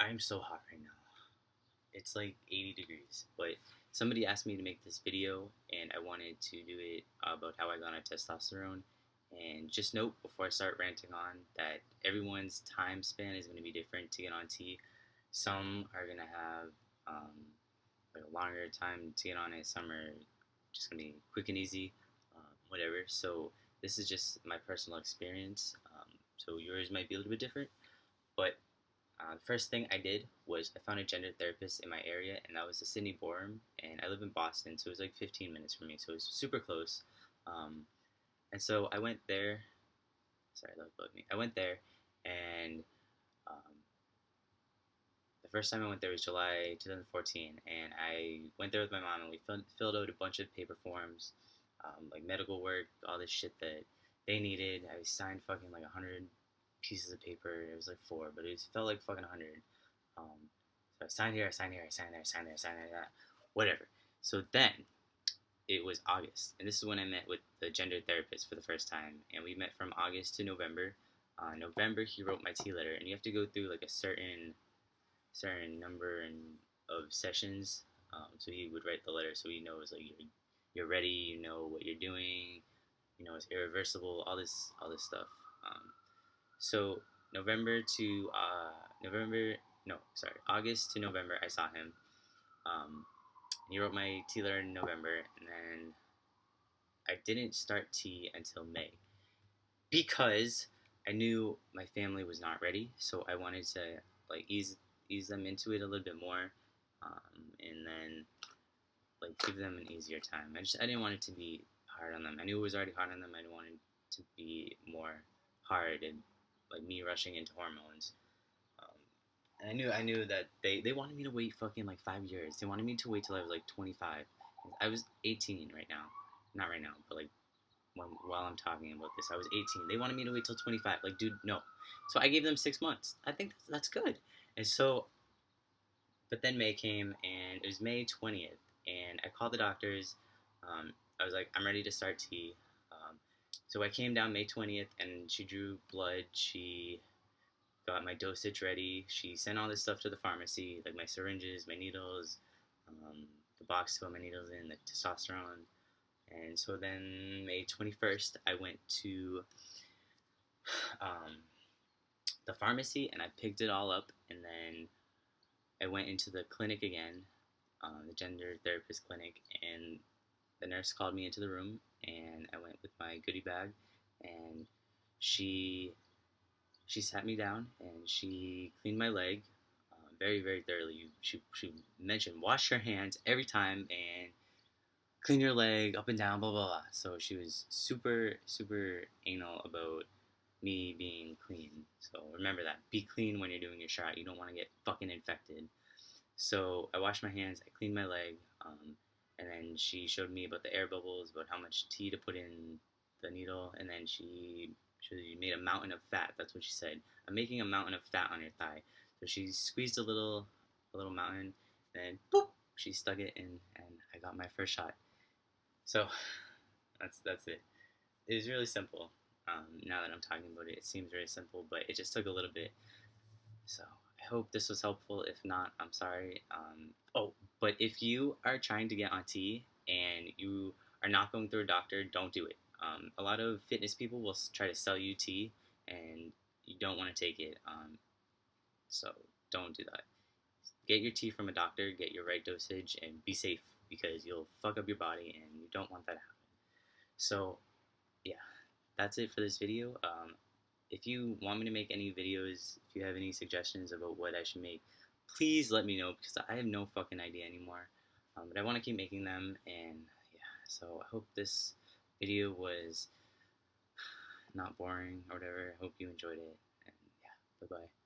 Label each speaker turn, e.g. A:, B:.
A: I'm so hot right now. It's like 80 degrees, but somebody asked me to make this video, and I wanted to do it about how I got on testosterone. And just note before I start ranting on that everyone's time span is going to be different to get on T. Some are going to have um, like a longer time to get on it. Some are just going to be quick and easy, whatever. So this is just my personal experience. So yours might be a little bit different, but the first thing I did was I found a gender therapist in my area, and that was the Sydney Borum. And I live in Boston, so it was like 15 minutes from me, so it was super close. Um, and so I went there. Sorry, that bugged me. I went there, and um, the first time I went there was July 2014, and I went there with my mom, and we filled out a bunch of paper forms, like medical work, all this shit that they needed. I signed fucking like 100 pieces of paper. It was like four, but it felt like fucking 100. So I signed here, I signed here, I signed there, I signed there, I signed there, whatever. So then it was August, and this is when I met with the gender therapist for the first time, and we met from August to November. November, he wrote my T letter, and you have to go through like a certain number of sessions. So he would write the letter, so he knows like you're ready, you know what you're doing, you know it's irreversible, all this stuff. Um, so November to November, no, sorry, August to November, I saw him. Um, he wrote my T letter in November, and then I didn't start T until May because I knew my family was not ready, so I wanted to like ease them into it a little bit more, and then like give them an easier time. I didn't want it to be hard on them. I knew it was already hard on them. I didn't want it to be more hard and like me rushing into hormones. Um, and I knew that they wanted me to wait fucking like 5 years. They wanted me to wait till I was like 25. I was 18 right now, not right now, but like while I'm talking about this, I was 18. They wanted me to wait till 25. Like, dude, no. So I gave them 6 months. I think that's good. And so, but then May came, and it was May 20th, and I called the doctors. I was like, I'm ready to start T. So I came down May 20th, and she drew blood. She got my dosage ready. She sent all this stuff to the pharmacy, like my syringes, my needles, um, the box to put my needles in, the testosterone. And so then May 21st, I went to um, the pharmacy and I picked it all up. And then I went into the clinic again, the gender therapist clinic, and the nurse called me into the room. And I went with my goodie bag, and she she sat me down and she cleaned my leg very, very thoroughly. She mentioned wash your hands every time and clean your leg up and down, blah, blah, blah. So she was super, super anal about me being clean. So remember that. Be clean when you're doing your shot. You don't want to get fucking infected. So I washed my hands, I cleaned my leg, and then she showed me about the air bubbles, about how much tea to put in the needle, and then she made a mountain of fat. That's what she said. I'm making a mountain of fat on your thigh. So she squeezed a little mountain, and boop, she stuck it in, and I got my first shot. So that's it. It was really simple. Now that I'm talking about it, it seems very simple, but it just took a little bit. So I hope this was helpful. If not, I'm sorry. Oh, but if you are trying to get on T and you are not going through a doctor, don't do it. A lot of fitness people will try to sell you T, and you don't want to take it. So don't do that. Get your T from a doctor, get your right dosage, and be safe because you'll fuck up your body, and you don't want that to happen. So yeah, that's it for this video. If you want me to make any videos, if you have any suggestions about what I should make, please let me know because I have no fucking idea anymore. But I want to keep making them, and yeah, so I hope this video was not boring or whatever. I hope you enjoyed it, and yeah, bye bye.